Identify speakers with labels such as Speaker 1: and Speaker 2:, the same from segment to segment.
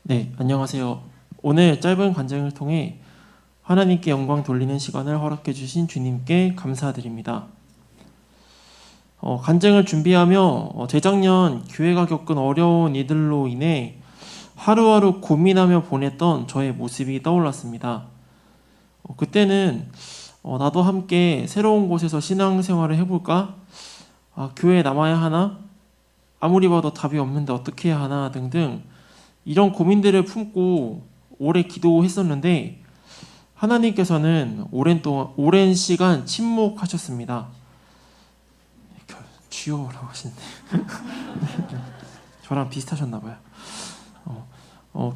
Speaker 1: 네, 안녕하세요. 오늘 짧은 간증을 통해 하나님께 영광 돌리는 시간을 허락해 주신 주님께 감사드립니다. 간증을 준비하며 재작년 교회가 겪은 어려운 이들로 인해 하루하루 고민하며 보냈던 저의 모습이 떠올랐습니다. 그때는 나도 함께 새로운 곳에서 신앙생활을 해볼까? 교회에 남아야 하나? 아무리 봐도 답이 없는데 어떻게 해야 하나? 등등 이런 고민들을 품고 오래 기도했었는데 하나님께서는 오랜 시간 침묵하셨습니다. 주여라고 하시는데 저랑 비슷하셨나봐요.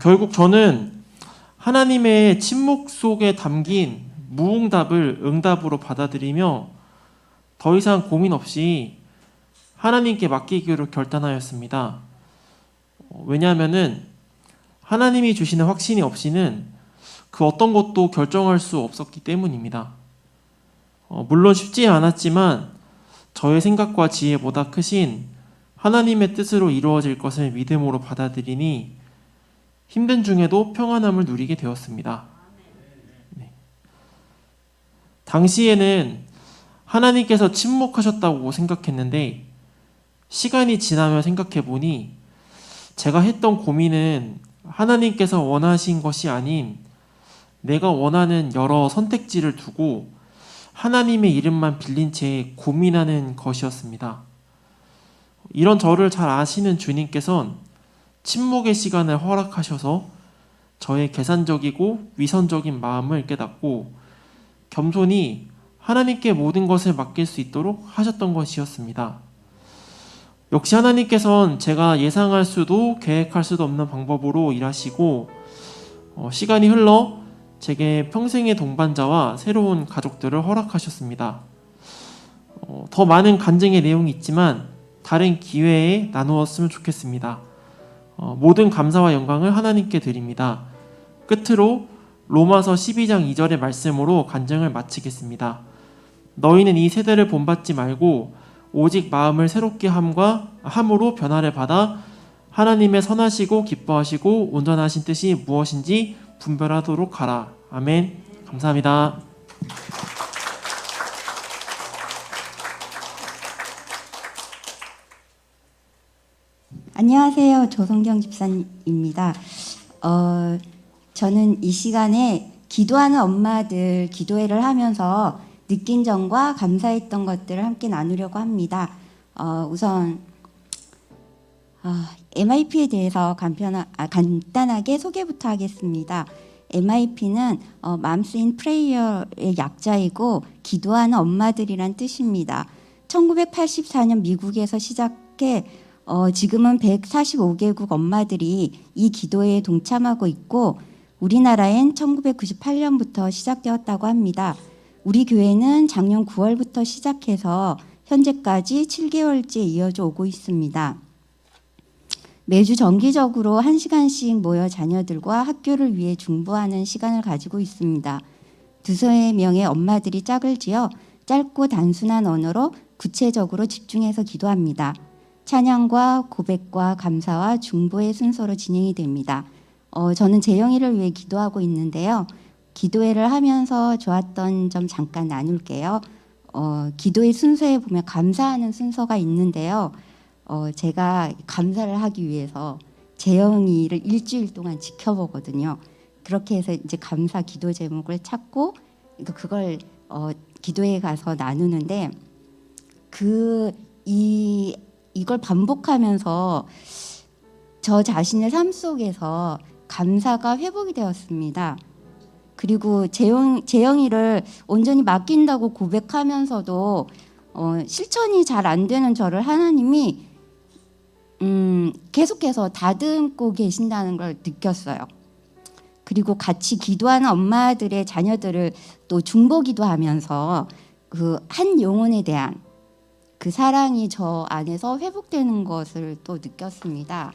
Speaker 1: 결국 저는 하나님의 침묵 속에 담긴 무응답을 응답으로 받아들이며 더 이상 고민 없이 하나님께 맡기기로 결단하였습니다. 왜냐하면은 하나님이 주시는 확신이 없이는 그 어떤 것도 결정할 수 없었기 때문입니다. 물론 쉽지 않았지만 저의 생각과 지혜보다 크신 하나님의 뜻으로 이루어질 것을 믿음으로 받아들이니 힘든 중에도 평안함을 누리게 되었습니다. 네. 당시에는 하나님께서 침묵하셨다고 생각했는데 시간이 지나며 생각해보니 제가 했던 고민은 하나님께서 원하신 것이 아닌 내가 원하는 여러 선택지를 두고 하나님의 이름만 빌린 채 고민하는 것이었습니다. 이런 저를 잘 아시는 주님께서는 침묵의 시간을 허락하셔서 저의 계산적이고 위선적인 마음을 깨닫고 겸손히 하나님께 모든 것을 맡길 수 있도록 하셨던 것이었습니다. 역시 하나님께서는 제가 예상할 수도 계획할 수도 없는 방법으로 일하시고 시간이 흘러 제게 평생의 동반자와 새로운 가족들을 허락하셨습니다. 더 많은 간증의 내용이 있지만 다른 기회에 나누었으면 좋겠습니다. 모든 감사와 영광을 하나님께 드립니다. 끝으로 로마서 12장 2절의 말씀으로 간증을 마치겠습니다. 너희는 이 세대를 본받지 말고 오직 마음을 새롭게 함으로 변화를 받아 하나님의 선하시고 기뻐하시고 온전하신 뜻이 무엇인지 분별하도록 하라. 아멘. 감사합니다.
Speaker 2: 안녕하세요. 조성경 집사입니다. 저는 이 시간에 기도하는 엄마들 기도회를 하면서 느낀 점과 감사했던 것들을 함께 나누려고 합니다. 우선 MIP에 대해서 간단하게 소개부터 하겠습니다. MIP는 Moms in Prayer의 약자이고 기도하는 엄마들이란 뜻입니다. 1984년 미국에서 시작해 지금은 145개국 엄마들이 이 기도회에 동참하고 있고 우리나라엔 1998년부터 시작되었다고 합니다. 우리 교회는 작년 9월부터 시작해서 현재까지 7개월째 이어져 오고 있습니다. 매주 정기적으로 1시간씩 모여 자녀들과 학교를 위해 중보하는 시간을 가지고 있습니다. 두세 명의 엄마들이 짝을 지어 짧고 단순한 언어로 구체적으로 집중해서 기도합니다. 찬양과 고백과 감사와 중보의 순서로 진행이 됩니다. 저는 재영이를 위해 기도하고 있는데요. 기도회를 하면서 좋았던 점 잠깐 나눌게요. 기도의 순서에 보면 감사하는 순서가 있는데요. 제가 감사를 하기 위해서 재영이를 일주일 동안 지켜보거든요. 그렇게 해서 이제 감사 기도 제목을 찾고 그걸 기도회에 가서 나누는데 이걸 반복하면서 저 자신의 삶 속에서 감사가 회복이 되었습니다. 그리고 재영이를 온전히 맡긴다고 고백하면서도 실천이 잘 안 되는 저를 하나님이 계속해서 다듬고 계신다는 걸 느꼈어요. 그리고 같이 기도하는 엄마들의 자녀들을 또 중보기도하면서 그 한 영혼에 대한 그 사랑이 저 안에서 회복되는 것을 또 느꼈습니다.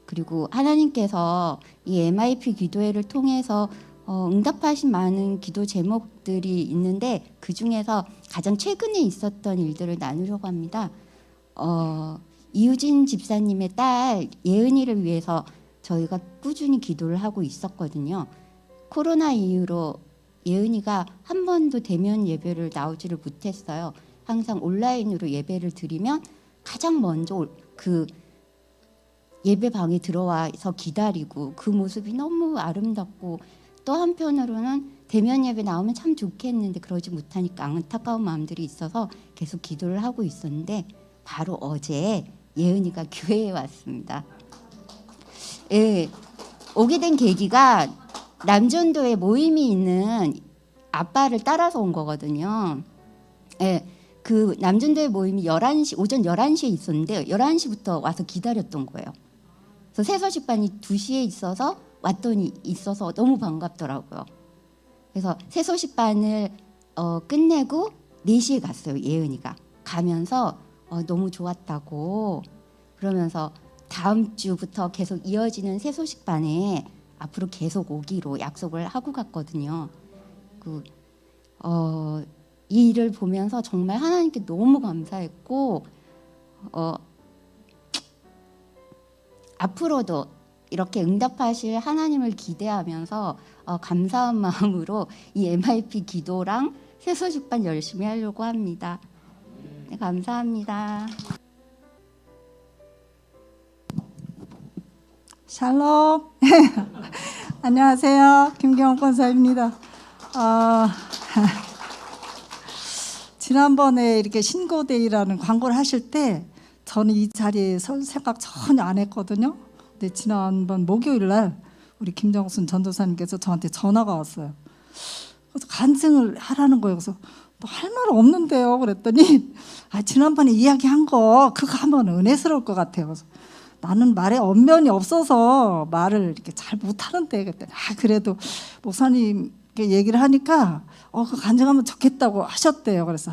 Speaker 2: 그리고 하나님께서 이 MIP 기도회를 통해서 응답하신 많은 기도 제목들이 있는데 그 중에서 가장 최근에 있었던 일들을 나누려고 합니다. 이유진 집사님의 딸 예은이를 위해서 저희가 꾸준히 기도를 하고 있었거든요. 코로나 이후로 예은이가 한 번도 대면 예배를 나오지를 못했어요. 항상 온라인으로 예배를 드리면 가장 먼저 그 예배방에 들어와서 기다리고 그 모습이 너무 아름답고 또 한편으로는 대면 예배 나오면 참 좋겠는데 그러지 못하니까 안타까운 마음들이 있어서 계속 기도를 하고 있었는데 바로 어제 예은이가 교회에 왔습니다. 예, 오게 된 계기가 남전도에 모임이 있는 아빠를 따라서 온 거거든요. 예, 그 남전도의 모임이 11시, 오전 11시에 있었는데 11시부터 와서 기다렸던 거예요. 그래서 새소식반이 2시에 있어서 왔더니 있어서 너무 반갑더라고요. 그래서 새소식반을 끝내고 4시에 갔어요. 예은이가 가면서 너무 좋았다고 그러면서 다음 주부터 계속 이어지는 새소식반에 앞으로 계속 오기로 약속을 하고 갔거든요. 이 일을 보면서 정말 하나님께 너무 감사했고 앞으로도 이렇게 응답하실 하나님을 기대하면서 감사한 마음으로 이 MIP 기도랑 새소식반 열심히 하려고 합니다. 네, 감사합니다.
Speaker 3: 샬롬. 안녕하세요. 김경원 권사입니다. 지난번에 이렇게 신고데이라는 광고를 하실 때 저는 이 자리에 설 생각 전혀 안 했거든요. 근데 지난번 목요일 날 우리 김정순 전도사님께서 저한테 전화가 왔어요. 그래서 간증을 하라는 거예요. 그래서 할 말 없는데요. 그랬더니 지난번에 이야기한 거 그거 하면 은혜스러울 것 같아요. 그래서 나는 말에 언변이 없어서 말을 이렇게 잘 못하는데 그랬더니 그래도 목사님께 얘기를 하니까 그 간증하면 좋겠다고 하셨대요. 그래서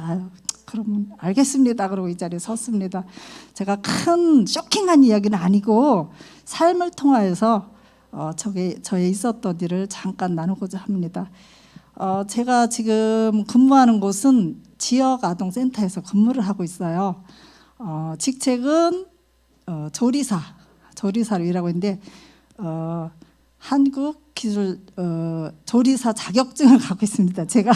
Speaker 3: 그러면 알겠습니다. 그러고 이 자리에 섰습니다. 제가 큰 쇼킹한 이야기는 아니고 삶을 통하여서 저에 있었던 일을 잠깐 나누고자 합니다. 제가 지금 근무하는 곳은 지역아동센터에서 근무를 하고 있어요. 직책은 조리사로 일하고 있는데 한국 기술 조리사 자격증을 갖고 있습니다. 제가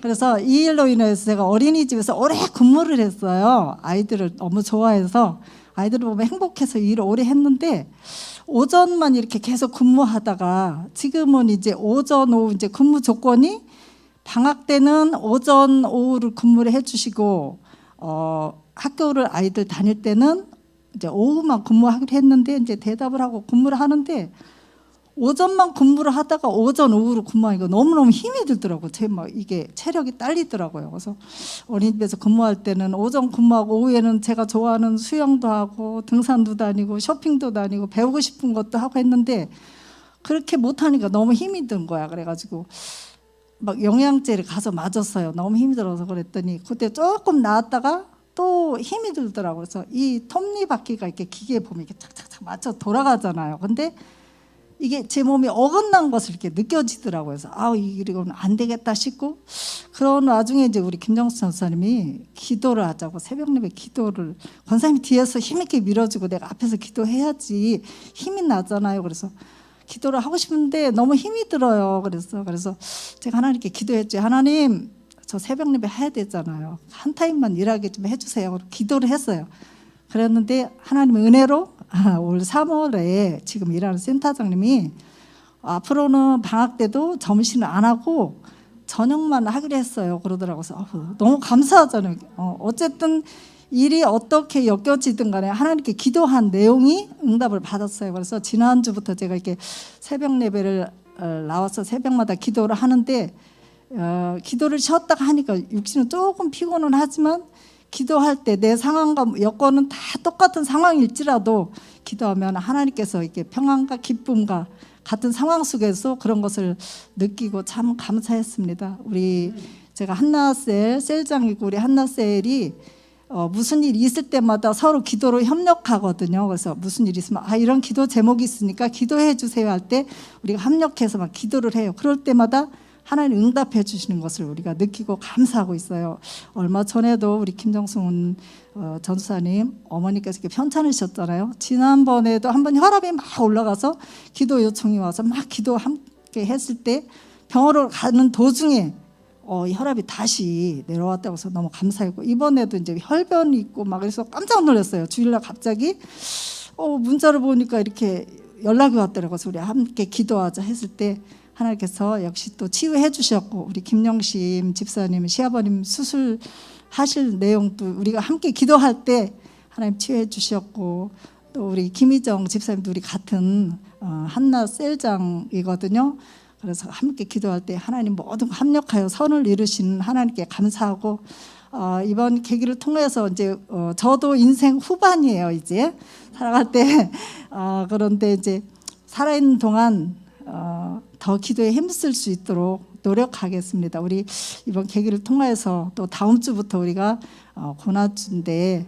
Speaker 3: 그래서 이 일로 인해서 제가 어린이집에서 오래 근무를 했어요. 아이들을 너무 좋아해서 아이들을 보면 행복해서 일을 오래 했는데 오전만 이렇게 계속 근무하다가 지금은 이제 오전 오후 이제 근무 조건이 방학 때는 오전 오후를 근무를 해주시고 학교를 아이들 다닐 때는 이제 오후만 근무하기로 했는데 이제 대답을 하고 근무를 하는데 오전만 근무를 하다가 오전 오후로 근무하니까 너무너무 힘이 들더라고요. 이게 체력이 딸리더라고요. 그래서 어린이집에서 근무할 때는 오전 근무하고 오후에는 제가 좋아하는 수영도 하고 등산도 다니고 쇼핑도 다니고 배우고 싶은 것도 하고 했는데 그렇게 못하니까 너무 힘이 든 거야. 그래가지고 막 영양제를 가서 맞았어요. 너무 힘이 들어서 그랬더니 그때 조금 나았다가 또 힘이 들더라고요. 그래서 이 톱니바퀴가 이렇게 기계에 보면 이렇게 착착착 맞춰 돌아가잖아요. 근데 이게 제 몸이 어긋난 것을 이렇게 느껴지더라고요. 그래서 이건 안 되겠다 싶고 그런 와중에 이제 우리 김정수 전사님이 기도를 하자고 새벽 예배 기도를 권사님이 뒤에서 힘있게 밀어주고 내가 앞에서 기도해야지 힘이 나잖아요. 그래서 기도를 하고 싶은데 너무 힘이 들어요. 그래서 제가 하나님께 기도했죠. 하나님 저 새벽 예배 해야 되잖아요. 한 타임만 일하게 좀 해주세요. 기도를 했어요. 그랬는데 하나님의 은혜로 올 3월에 지금 일하는 센터장님이 앞으로는 방학 때도 점심을 안 하고 저녁만 하기로 했어요. 그러더라고요. 그래서 너무 감사하잖아요. 어쨌든 일이 어떻게 엮여지든 간에 하나님께 기도한 내용이 응답을 받았어요. 그래서 지난주부터 제가 이렇게 새벽 예배를 나와서 새벽마다 기도를 하는데 기도를 쉬었다가 하니까 육신은 조금 피곤은 하지만 기도할 때 내 상황과 여건은 다 똑같은 상황일지라도 기도하면 하나님께서 이렇게 평안과 기쁨과 같은 상황 속에서 그런 것을 느끼고 참 감사했습니다. 제가 한나셀 셀장이고 우리 한나셀이 무슨 일이 있을 때마다 서로 기도로 협력하거든요. 그래서 무슨 일이 있으면 이런 기도 제목이 있으니까 기도해 주세요 할 때 우리가 협력해서 막 기도를 해요. 그럴 때마다 하나님 응답해 주시는 것을 우리가 느끼고 감사하고 있어요. 얼마 전에도 우리 김정순 전사님 어머니께서 이렇게 편찮으셨잖아요. 지난번에도 한번 혈압이 막 올라가서 기도 요청이 와서 막 기도 함께 했을 때 병원으로 가는 도중에 혈압이 다시 내려왔다고 해서 너무 감사했고, 이번에도 이제 혈변이 있고 막 그래서 깜짝 놀랐어요. 주일날 갑자기 문자를 보니까 이렇게 연락이 왔더라고요. 그래서 우리 함께 기도하자 했을 때 하나님께서 역시 또 치유해 주셨고, 우리 김영심 집사님 시아버님 수술하실 내용도 우리가 함께 기도할 때 하나님 치유해 주셨고, 또 우리 김희정 집사님도 우리 같은 한나 셀장이거든요. 그래서 함께 기도할 때 하나님 모든 합력하여 선을 이루시는 하나님께 감사하고, 이번 계기를 통해서 이제 저도 인생 후반이에요. 이제 살아갈 때 그런데 이제 살아있는 동안 더 기도에 힘쓸 수 있도록 노력하겠습니다. 우리 이번 계기를 통해서 또 다음 주부터 우리가 고난주인데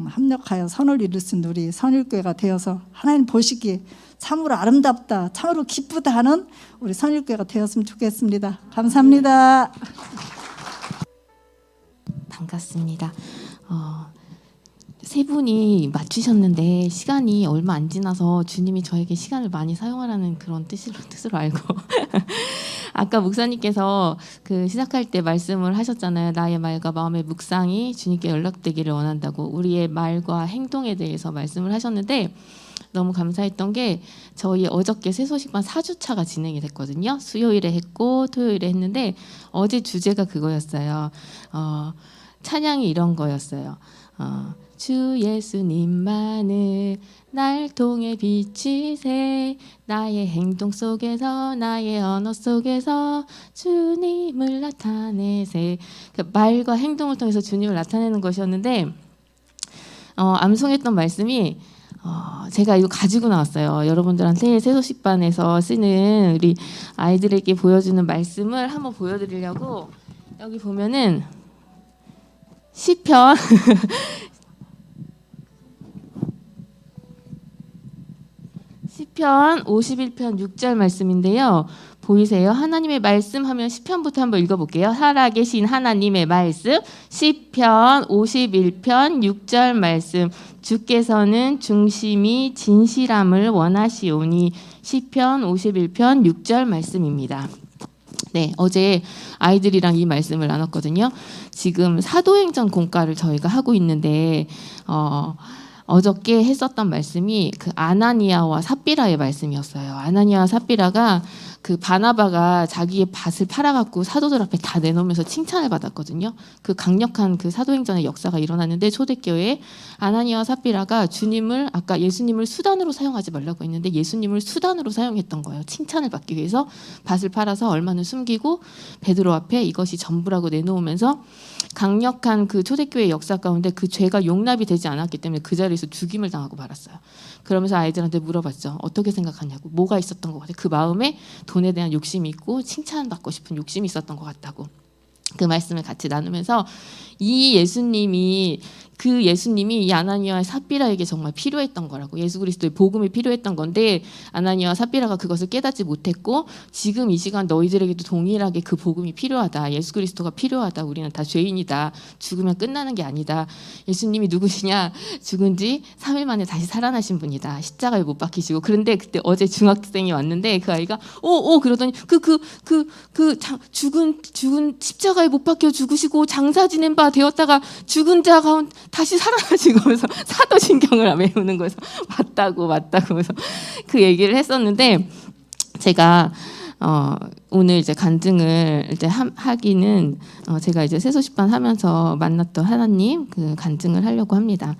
Speaker 3: 합력하여 선을 이룰 수 있는 우리 선일교회가 되어서 하나님 보시기에 참으로 아름답다, 참으로 기쁘다 하는 우리 선일교회가 되었으면 좋겠습니다. 감사합니다.
Speaker 4: 반갑습니다. 세 분이 맞추셨는데 시간이 얼마 안 지나서 주님이 저에게 시간을 많이 사용하라는 그런 뜻으로 알고 아까 목사님께서 그 시작할 때 말씀을 하셨잖아요. 나의 말과 마음의 묵상이 주님께 연락되기를 원한다고, 우리의 말과 행동에 대해서 말씀을 하셨는데 너무 감사했던 게 저희 어저께 새소식반 4주차가 진행이 됐거든요. 수요일에 했고 토요일에 했는데 어제 주제가 그거였어요. 찬양이 이런 거였어요. 주 예수님만을 날 통해 비치세, 나의 행동 속에서 나의 언어 속에서 주님을 나타내세. 그 말과 행동을 통해서 주님을 나타내는 것이었는데 암송했던 말씀이 제가 이거 가지고 나왔어요. 여러분들한테 새소식반에서 쓰는 우리 아이들에게 보여주는 말씀을 한번 보여드리려고. 여기 보면은 시편 시편 51편 6절 말씀인데요. 보이세요? 하나님의 말씀 하면 시편부터 한번 읽어볼게요. 살아계신 하나님의 말씀, 시편 51편 6절 말씀. 주께서는 중심이 진실함을 원하시오니. 시편 51편 6절 말씀입니다. 네, 어제 아이들이랑 이 말씀을 나눴거든요. 지금 사도행전 공과를 저희가 하고 있는데 어저께 했었던 말씀이 그 아나니아와 삽비라의 말씀이었어요. 아나니아와 삽비라가 그 바나바가 자기의 밭을 팔아갖고 사도들 앞에 다 내놓으면서 칭찬을 받았거든요. 그 강력한 그 사도행전의 역사가 일어났는데 초대교회에 아나니아와 삽비라가 주님을, 아까 예수님을 수단으로 사용하지 말라고 했는데 예수님을 수단으로 사용했던 거예요. 칭찬을 받기 위해서 밭을 팔아서 얼마는 숨기고 베드로 앞에 이것이 전부라고 내놓으면서 강력한 그 초대교회 역사 가운데 그 죄가 용납이 되지 않았기 때문에 그 자리에서 죽임을 당하고 말았어요. 그러면서 아이들한테 물어봤죠. 어떻게 생각하냐고. 뭐가 있었던 것 같아요. 그 마음에 돈에 대한 욕심이 있고 칭찬받고 싶은 욕심이 있었던 것 같다고. 그 말씀을 같이 나누면서 이 예수님이 이 아나니아와 삽비라에게 정말 필요했던 거라고. 예수 그리스도의 복음이 필요했던 건데 아나니아와 삽비라가 그것을 깨닫지 못했고 지금 이 시간 너희들에게도 동일하게 그 복음이 필요하다. 예수 그리스도가 필요하다. 우리는 다 죄인이다. 죽으면 끝나는 게 아니다. 예수님이 누구시냐? 죽은 지 3일 만에 다시 살아나신 분이다. 십자가에 못 박히시고. 그런데 그때 어제 중학생이 왔는데 그 아이가 그러더니 죽은 십자가에 못 박혀 죽으시고 장사 지낸 바 되었다가 죽은 자 가운데 다시 살아나시고 하면서 사도신경을 외우는 거에서 맞다고 해서 그 얘기를 했었는데 제가 오늘 이제 간증을 이제 하기는 제가 이제 새소식반 하면서 만났던 하나님 그 간증을 하려고 합니다.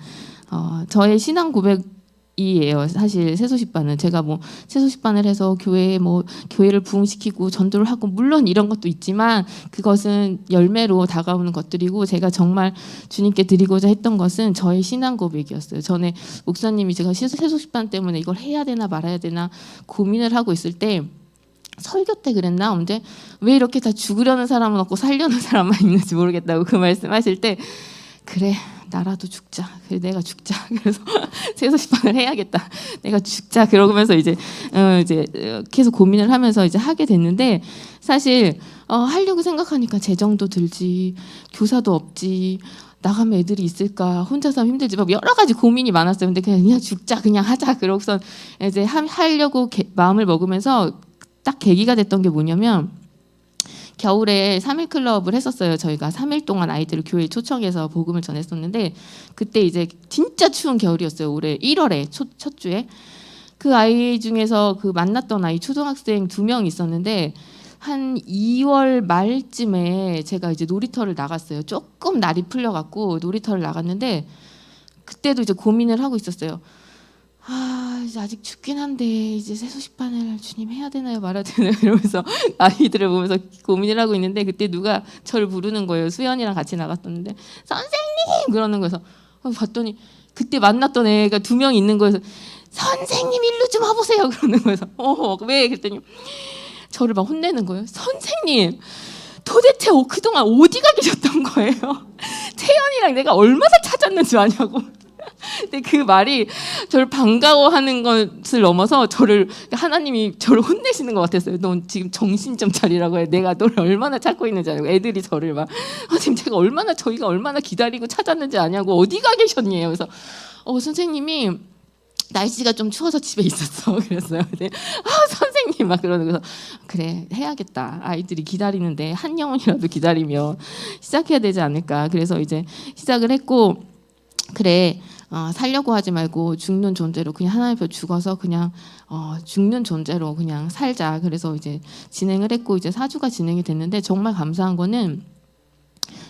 Speaker 4: 저의 신앙 고백이에요. 사실 새소식반은 제가 뭐 새소식반을 해서 교회를 부흥시키고 전도를 하고 물론 이런 것도 있지만 그것은 열매로 다가오는 것들이고 제가 정말 주님께 드리고자 했던 것은 저의 신앙 고백이었어요. 전에 목사님이 제가 새소식반 때문에 이걸 해야 되나 말아야 되나 고민을 하고 있을 때 설교 때 그랬나? 근데 왜 이렇게 다 죽으려는 사람은 없고 살려는 사람만 있는지 모르겠다고 그 말씀하실 때 그래 나라도 죽자. 그래 내가 죽자. 그래서 세소시판을 해야겠다. 내가 죽자. 그러면서 이제 계속 고민을 하면서 이제 하게 됐는데 사실 하려고 생각하니까 재정도 들지, 교사도 없지. 나가면 애들이 있을까? 혼자서 하면 힘들지. 막 여러 가지 고민이 많았어요. 근데 그냥 죽자, 그냥 하자. 그러고선 이제 하려고 마음을 먹으면서 딱 계기가 됐던 게 뭐냐면 겨울에 3일 클럽을 했었어요. 저희가 3일 동안 아이들을 교회에 초청해서 복음을 전했었는데 그때 이제 진짜 추운 겨울이었어요. 올해 1월에 첫 주에. 그 아이 중에서 그 만났던 아이 초등학생 2명 있었는데 한 2월 말쯤에 제가 이제 놀이터를 나갔어요. 조금 날이 풀려갖고 놀이터를 나갔는데 그때도 이제 고민을 하고 있었어요. 이제 아직 춥긴 한데 이제 세소식반을 주님 해야 되나요 말아야 되나요 이러면서 아이들을 보면서 고민을 하고 있는데 그때 누가 저를 부르는 거예요. 수연이랑 같이 나갔었는데 선생님 그러는 거여서 봤더니 그때 만났던 애가 2명 있는 거여서 선생님 일로 좀 와보세요 그러는 거여서 왜 그랬더니 저를 막 혼내는 거예요. 선생님 도대체 그동안 어디가 계셨던 거예요? 태연이랑 내가 얼마나 찾았는지 아냐고. 근데 그 말이 저를 반가워하는 것을 넘어서 하나님이 저를 혼내시는 것 같았어요. 너 지금 정신 좀 차리라고 해. 내가 너를 얼마나 찾고 있는지 아냐고. 애들이 저를 막 지금 저희가 얼마나 기다리고 찾았는지 아냐고. 어디가 계셨니? 그래서 선생님이 날씨가 좀 추워서 집에 있었어. 그랬어요. 근데 선생님 막 그러는 거서 그래 해야겠다. 아이들이 기다리는데 한 영혼이라도 기다리면 시작해야 되지 않을까. 그래서 이제 시작을 했고 그래 살려고 하지 말고 죽는 존재로 그냥 하나님 앞에 죽어서 그냥 죽는 존재로 그냥 살자. 그래서 이제 진행을 했고 이제 4주가 진행이 됐는데 정말 감사한 거는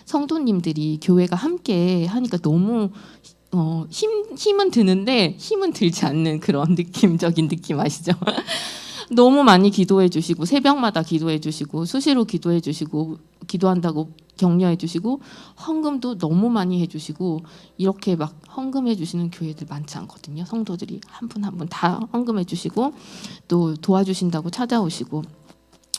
Speaker 4: 성도님들이 교회가 함께 하니까 너무 힘은 드는데 힘은 들지 않는 그런 느낌적인 느낌 아시죠? 너무 많이 기도해 주시고 새벽마다 기도해 주시고 수시로 기도해 주시고 기도한다고 격려해 주시고 헌금도 너무 많이 해 주시고 이렇게 막 헌금해 주시는 교회들 많지 않거든요. 성도들이 한 분 한 분 다 헌금해 주시고 또 도와주신다고 찾아오시고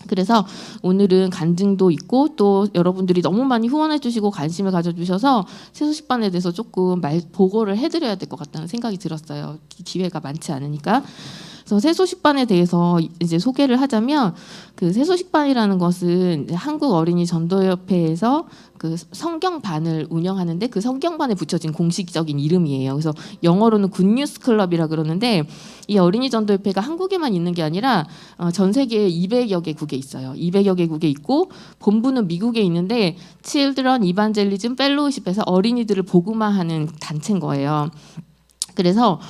Speaker 4: 그래서 오늘은 간증도 있고 또 여러분들이 너무 많이 후원해 주시고 관심을 가져주셔서 세소식반에 대해서 조금 보고를 해드려야 될 것 같다는 생각이 들었어요. 기회가 많지 않으니까. 그래서 세소식반에 대해서 이제 소개를 하자면 그 세소식반이라는 것은 한국 어린이 전도협회에서 그 성경반을 운영하는데 그 성경반에 붙여진 공식적인 이름이에요. 그래서 영어로는 굿뉴스 클럽이라 그러는데 이 어린이 전도협회가 한국에만 있는 게 아니라 전 세계 200여 개국에 있어요. 200여 개국에 있고 본부는 미국에 있는데 Children Evangelism Fellowship에서 어린이들을 복음화하는 단체인 거예요. 그래서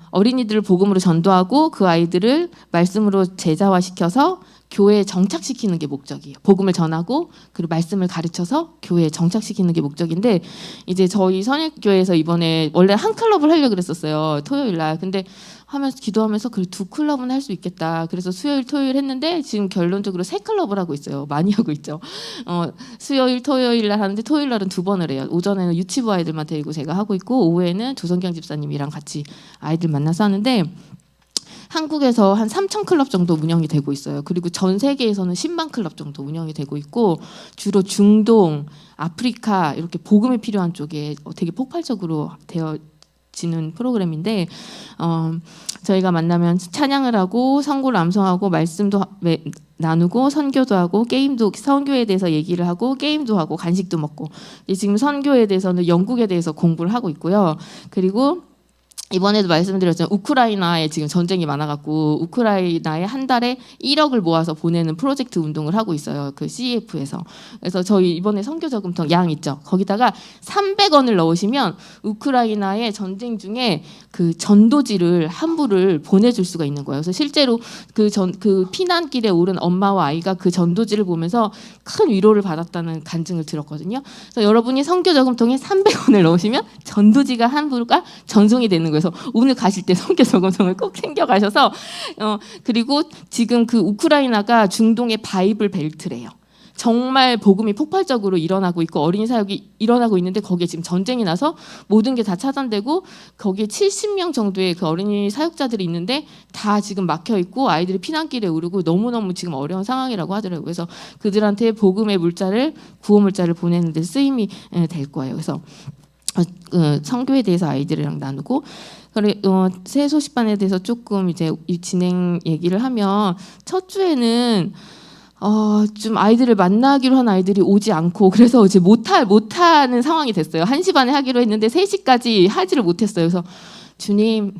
Speaker 4: 어린이들을 복음으로 전도하고 그 아이들을 말씀으로 제자화시켜서 교회에 정착시키는 게 목적이에요. 복음을 전하고 그리고 말씀을 가르쳐서 교회에 정착시키는 게 목적인데 이제 저희 선일교회에서 이번에 원래 한 클럽을 하려고 그랬었어요. 토요일 날. 근데 기도하면서 그래 2클럽은 할 수 있겠다. 그래서 수요일 토요일 했는데 지금 결론적으로 3클럽을 하고 있어요. 많이 하고 있죠. 수요일 토요일 날 하는데 토요일 날은 2번을 해요. 오전에는 유치부 아이들만 데리고 제가 하고 있고 오후에는 조성경 집사님이랑 같이 아이들 만나서 하는데 한국에서 한 3,000클럽 정도 운영이 되고 있어요. 그리고 전 세계에서는 10만 클럽 정도 운영이 되고 있고 주로 중동, 아프리카 이렇게 복음이 필요한 쪽에 되게 폭발적으로 되어지는 프로그램인데 저희가 만나면 찬양을 하고 선고를 암송하고 말씀도 나누고 선교도 하고 게임도 선교에 대해서 얘기를 하고 게임도 하고 간식도 먹고 지금 선교에 대해서는 영국에 대해서 공부를 하고 있고요. 그리고 이번에도 말씀드렸지만 우크라이나에 지금 전쟁이 많아갖고 우크라이나에 한 달에 1억을 모아서 보내는 프로젝트 운동을 하고 있어요. 그 CEF에서. 그래서 저희 이번에 선교 저금통 양 있죠. 거기다가 300원을 넣으시면 우크라이나의 전쟁 중에 그 전도지를 한 부를 보내줄 수가 있는 거예요. 그래서 실제로 그 피난길에 오른 엄마와 아이가 그 전도지를 보면서 큰 위로를 받았다는 간증을 들었거든요. 그래서 여러분이 선교 저금통에 300원을 넣으시면 전도지가 한 부가 전송이 되는 거예요. 그래서 오늘 가실 때 선교 저금통을 꼭 챙겨 가셔서 그리고 지금 그 우크라이나가 중동의 바이블 벨트래요. 정말 복음이 폭발적으로 일어나고 있고 어린이 사역이 일어나고 있는데 거기에 지금 전쟁이 나서 모든 게 다 차단되고 거기에 70명 정도의 그 어린이 사역자들이 있는데 다 지금 막혀 있고 아이들이 피난길에 오르고 너무너무 지금 어려운 상황이라고 하더라고요. 그래서 그들한테 복음의 물자를 구호 물자를 보내는 데 쓰임이 될 거예요. 그래서 성교에 대해서 아이들이랑 나누고 그래 새 소식반에 대해서 조금 이제 이 진행 얘기를 하면 첫 주에는 좀 아이들을 만나기로 한 아이들이 오지 않고 그래서 이제 못하는 상황이 됐어요. 1시 반에 하기로 했는데 3시까지 하지를 못했어요. 그래서 주님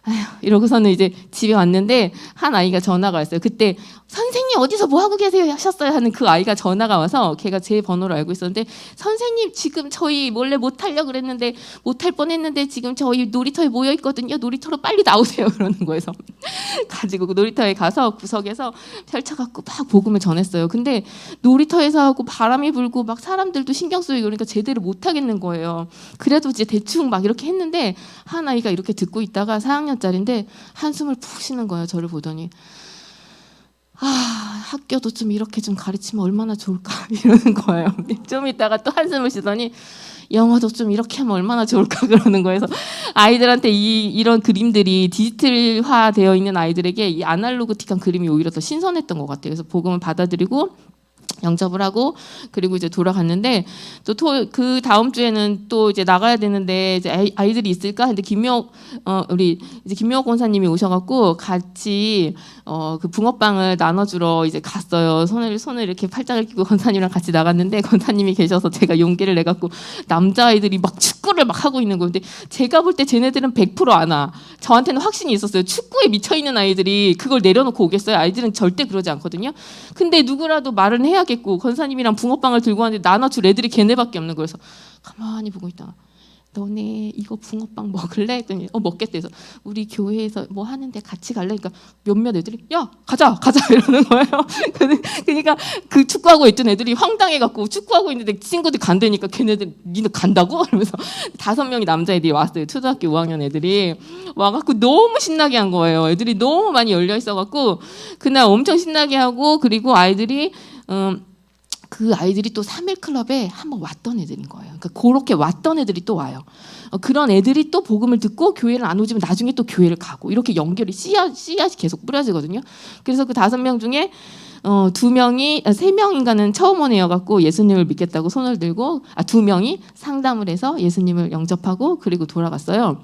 Speaker 4: 아휴, 이러고서는 이제 집에 왔는데 한 아이가 전화가 왔어요. 그때 선생님 어디서 뭐 하고 계세요 하셨어요 하는 그 아이가 전화가 와서 걔가 제 번호를 알고 있었는데 선생님 지금 저희 몰래 못 하려고 그랬는데 못 할 뻔했는데 지금 저희 놀이터에 모여 있거든요. 놀이터로 빨리 나오세요 그러는 거에서 가지고 그 놀이터에 가서 구석에서 펼쳐갖고 막 복음을 전했어요. 근데 놀이터에서 하고 바람이 불고 막 사람들도 신경 쓰이고 그러니까 제대로 못 하겠는 거예요. 그래도 이제 대충 막 이렇게 했는데 한 아이가 이렇게 듣고 있다가 4학년짜리인데 한숨을 푹 쉬는 거예요. 저를 보더니 학교도 좀 이렇게 좀 가르치면 얼마나 좋을까 이러는 거예요. 좀 있다가 또 한숨을 쉬더니 영어도 좀 이렇게 하면 얼마나 좋을까 그러는 거예요. 그래서 아이들한테 이런 그림들이 디지털화 되어 있는 아이들에게 이 아날로그틱한 그림이 오히려 더 신선했던 것 같아요. 그래서 복음을 받아들이고 영접을 하고 그리고 이제 돌아갔는데 또 그 다음 주에는 또 이제 나가야 되는데 이제 아이들이 있을까? 근데 우리 이제 김명옥 권사님이 오셔갖고 같이 그 붕어빵을 나눠주러 이제 갔어요. 손을 이렇게 팔짱을 끼고 권사님이랑 같이 나갔는데 권사님이 계셔서 제가 용기를 내갖고 남자아이들이 막 축구를 막 하고 있는 거예요. 근데 제가 볼 때 쟤네들은 100% 안 와. 저한테는 확신이 있었어요. 축구에 미쳐있는 아이들이 그걸 내려놓고 오겠어요? 아이들은 절대 그러지 않거든요. 근데 누구라도 말은 해야겠고 권사님이랑 붕어빵을 들고 왔는데 나눠줄 애들이 걔네밖에 없는 거여서 가만히 보고 있다가 너네 이거 붕어빵 먹을래? 했더니 먹겠대. 해서 우리 교회에서 뭐 하는데 같이 갈래? 그러니까 몇몇 애들이 야 가자 이러는 거예요. 그러니까 그 축구하고 있던 애들이 황당해갖고 축구하고 있는데 친구들 간다니까 걔네들 니네 간다고? 그러면서 5명이 남자애들이 왔어요. 초등학교 5학년 애들이 와갖고 너무 신나게 한 거예요. 애들이 너무 많이 열려 있어갖고 그날 엄청 신나게 하고 그리고 아이들이 그 아이들이 또 3일 클럽에 한번 왔던 애들인 거예요. 그러니까 그렇게 왔던 애들이 또 와요. 그런 애들이 또 복음을 듣고 교회를 안 오지만 나중에 또 교회를 가고 이렇게 연결이 씨앗이 계속 뿌려지거든요. 그래서 그 5명 중에 3명인가는 처음 온 애여갖고 예수님을 믿겠다고 손을 들고 2명이 상담을 해서 예수님을 영접하고 그리고 돌아갔어요.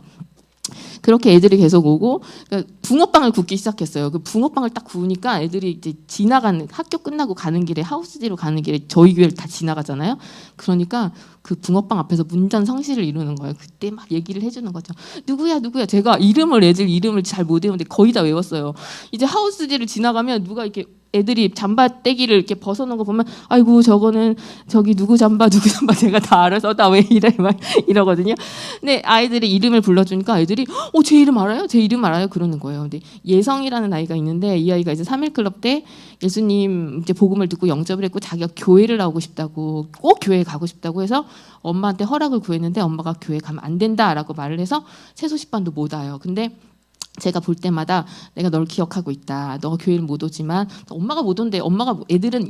Speaker 4: 그렇게 애들이 계속 오고 그러니까 붕어빵을 굽기 시작했어요. 그 붕어빵을 딱 구우니까 애들이 이제 지나가는 학교 끝나고 가는 길에 하우스지로 가는 길에 저희 교회를 다 지나가잖아요. 그러니까 그 붕어빵 앞에서 문전성시를 이루는 거예요. 그때 막 얘기를 해주는 거죠. 누구야. 제가 애들 이름을 잘 못 외우는데 거의 다 외웠어요. 이제 하우스지를 지나가면 누가 이렇게 애들이 잠바 떼기를 이렇게 벗어놓은 거 보면 아이고 저거는 저기 누구 잠바 제가 다 알아서 나 왜 이래 막 이러거든요. 근데 아이들이 이름을 불러주니까 애들이 제 이름 알아요? 제 이름 알아요? 그러는 거예요. 근데 예성이라는 아이가 있는데 이 아이가 이제 3일 클럽 때 예수님 이제 복음을 듣고 영접을 했고 자기가 교회를 나오고 싶다고 꼭 교회에 가고 싶다고 해서 엄마한테 허락을 구했는데 엄마가 교회 가면 안 된다라고 말을 해서 새소식반도 못 와요. 근데 제가 볼 때마다 내가 널 기억하고 있다. 너가 교회를 못 오지만 엄마가 못 온대.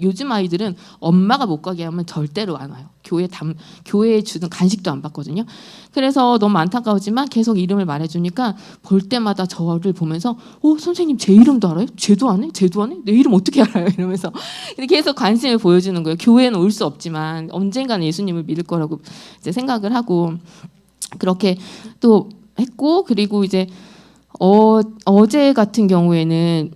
Speaker 4: 요즘 아이들은 엄마가 못 가게 하면 절대로 안 와요. 교회에 주는 간식도 안 받거든요. 그래서 너무 안타까우지만 계속 이름을 말해주니까 볼 때마다 저를 보면서 선생님 제 이름도 알아요? 쟤도 안 해? 내 이름 어떻게 알아요? 이러면서 계속 관심을 보여주는 거예요. 교회는 올 수 없지만 언젠가는 예수님을 믿을 거라고 이제 생각을 하고 그렇게 또 했고 그리고 이제 어제 같은 경우에는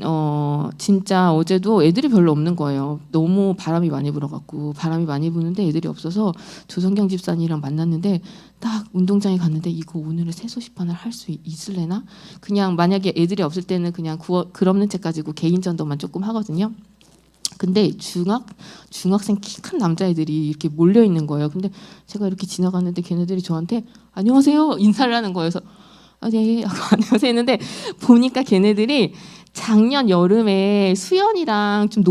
Speaker 4: 진짜 어제도 애들이 별로 없는 거예요. 너무 바람이 많이 불어갖고 바람이 많이 부는데 애들이 없어서 조성경 집사님이랑 만났는데 딱 운동장에 갔는데 이거 오늘은 새소식반을 할 수 있을래나? 그냥 만약에 애들이 없을 때는 그냥 글 없는 책 가지고 개인 전도만 조금 하거든요. 근데 중학생 키 큰 남자애들이 이렇게 몰려 있는 거예요. 근데 제가 이렇게 지나갔는데 걔네들이 저한테 안녕하세요 인사를 하는 거예요. 그래서 네, 안녕하세요 했는데 보니까 걔네들이 작년 여름에 수연이랑 좀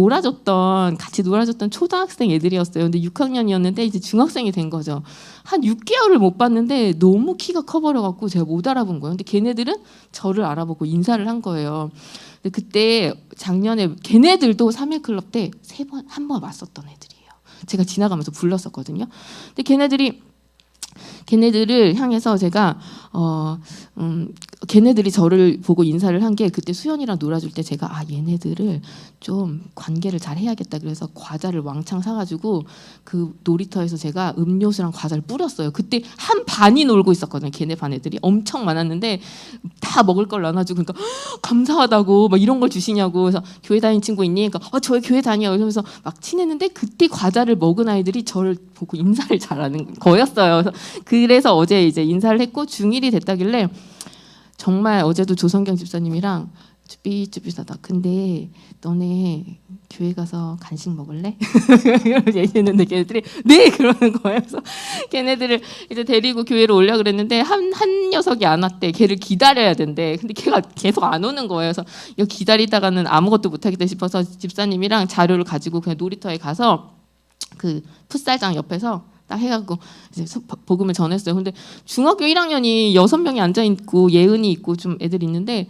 Speaker 4: 같이 놀아줬던 초등학생 애들이었어요. 근데 6학년이었는데 이제 중학생이 된 거죠. 한 6개월을 못 봤는데 너무 키가 커버려갖고 제가 못 알아본 거예요. 근데 걔네들은 저를 알아보고 인사를 한 거예요. 근데 그때 작년에 걔네들도 3일 클럽 때 한 번 왔었던 애들이에요. 제가 지나가면서 불렀었거든요. 근데 걔네들을 향해서 제가 걔네들이 저를 보고 인사를 한 게 그때 수연이랑 놀아줄 때 제가 얘네들을 좀 관계를 잘 해야겠다 그래서 과자를 왕창 사가지고 그 놀이터에서 제가 음료수랑 과자를 뿌렸어요. 그때 한 반이 놀고 있었거든요. 걔네 반 애들이 엄청 많았는데 다 먹을 걸 나눠주고 그러니까 감사하다고 막 이런 걸 주시냐고 그래서 교회 다니는 친구 있니? 그러니까 저희 교회 다녀요. 이러면서 막 친했는데 그때 과자를 먹은 아이들이 저를 보고 인사를 잘하는 거였어요. 그래서 어제 이제 인사를 했고 중1이 됐다길래 정말 어제도 조성경 집사님이랑 쭈삣쭈삣하다. 근데 너네 교회 가서 간식 먹을래? 이렇게 얘기했는데 걔네들이 네 그러는 거예요. 그래서 걔네들을 이제 데리고 교회로 오려 그랬는데 한 녀석이 안 왔대. 걔를 기다려야 된대. 근데 걔가 계속 안 오는 거예요. 그래서 이거 기다리다가는 아무것도 못 하겠다 싶어서 집사님이랑 자료를 가지고 그냥 놀이터에 가서 그 풋살장 옆에서 딱 해갖고 이제 복음을 전했어요. 근데 중학교 1학년이 6명이 앉아 있고 예은이 있고 좀 애들이 있는데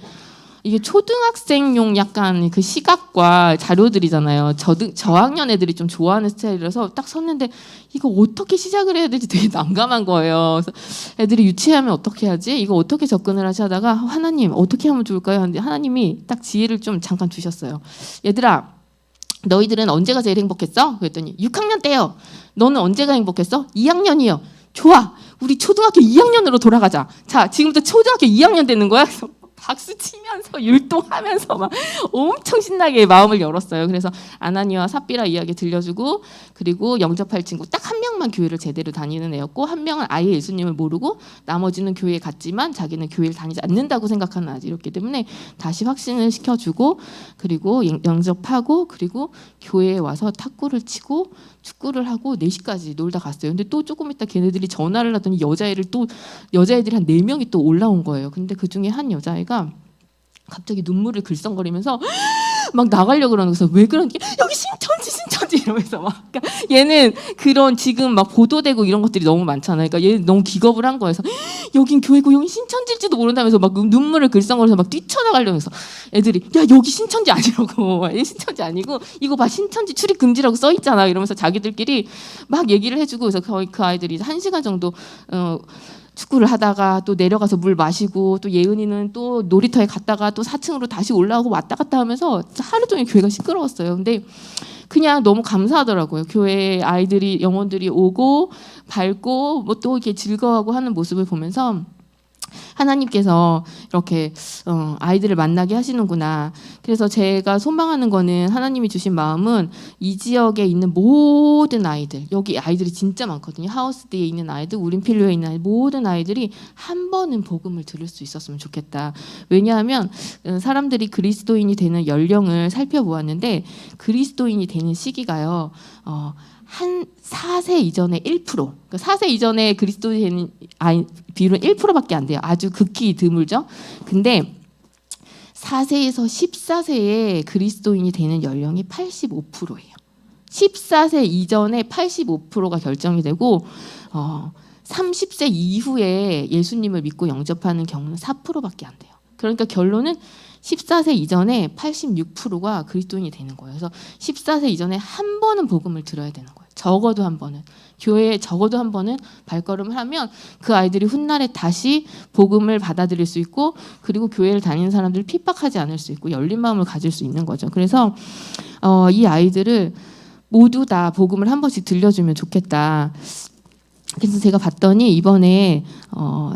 Speaker 4: 이게 초등학생용 약간 그 시각과 자료들이잖아요. 저학년 애들이 좀 좋아하는 스타일이라서 딱 섰는데 이거 어떻게 시작을 해야 될지 되게 난감한 거예요. 그래서 애들이 유치하면 어떻게 하지? 이거 어떻게 접근을 하지 하다가 하나님 어떻게 하면 좋을까요? 하는데 하나님이 딱 지혜를 좀 잠깐 주셨어요. 얘들아 너희들은 언제가 제일 행복했어? 그랬더니 6학년 때요. 너는 언제가 행복했어? 2학년이요. 좋아. 우리 초등학교 2학년으로 돌아가자. 자, 지금부터 초등학교 2학년 되는 거야. 그래서 박수 치면서 율동하면서 막 엄청 신나게 마음을 열었어요. 그래서 아나니와 삽비라 이야기 들려주고 그리고 영접할 친구 딱 한 명만 교회를 제대로 다니는 애였고 한 명은 아예 예수님을 모르고 나머지는 교회에 갔지만 자기는 교회를 다니지 않는다고 생각하는 아이였기 때문에 다시 확신을 시켜주고 그리고 영접하고 그리고 교회에 와서 탁구를 치고 축구를 하고 4시까지 놀다 갔어요. 근데 또 조금 있다 걔네들이 전화를 하더니 여자애들이 한 4명이 또 올라온 거예요. 근데 그중에 한 여자애가 갑자기 눈물을 글썽거리면서 막 나가려고 그러는 거예요. 왜 그런지 여기 신천지 이러면서 막 그러니까 얘는 그런 지금 막 보도되고 이런 것들이 너무 많잖아요. 그러니까 얘는 너무 기겁을 한 거여서 여긴 교회고 여긴 신천지일지도 모른다면서 막 눈물을 글썽거려서 막 뛰쳐나가려고 해서 애들이 야 여기 신천지 아니라고 얘 신천지 아니고 이거 봐 신천지 출입 금지라고 써 있잖아 이러면서 자기들끼리 막 얘기를 해주고 그래서 거의 그 아이들이 1시간 정도 축구를 하다가 또 내려가서 물 마시고 또 예은이는 또 놀이터에 갔다가 또 4층으로 다시 올라오고 왔다 갔다 하면서 하루 종일 교회가 시끄러웠어요. 근데 그냥 너무 감사하더라고요. 교회에 아이들이 영혼들이 오고 밝고 뭐 또 이렇게 즐거워하고 하는 모습을 보면서 하나님께서 이렇게 아이들을 만나게 하시는구나. 그래서 제가 소망하는 거는 하나님이 주신 마음은 이 지역에 있는 모든 아이들 여기 아이들이 진짜 많거든요. 하우스디에 있는 아이들 우린필로에 있는 아이들 모든 아이들이 한 번은 복음을 들을 수 있었으면 좋겠다. 왜냐하면 사람들이 그리스도인이 되는 연령을 살펴보았는데 그리스도인이 되는 시기가요. 한 4세 이전에 1%. 그러니까 4세 이전에 그리스도인이 되는 아이 비율은 1%밖에 안 돼요. 아주 극히 드물죠. 근데 4세에서 14세에 그리스도인이 되는 연령이 85%예요. 14세 이전에 85%가 결정이 되고 30세 이후에 예수님을 믿고 영접하는 경우는 4%밖에 안 돼요. 그러니까 결론은 14세 이전에 86%가 그리스도인이 되는 거예요. 그래서 14세 이전에 한 번은 복음을 들어야 되는 거예요. 적어도 한 번은. 교회에 적어도 한 번은 발걸음을 하면 그 아이들이 훗날에 다시 복음을 받아들일 수 있고 그리고 교회를 다니는 사람들을 핍박하지 않을 수 있고 열린 마음을 가질 수 있는 거죠. 그래서 이 아이들을 모두 다 복음을 한 번씩 들려주면 좋겠다. 그래서 제가 봤더니 이번에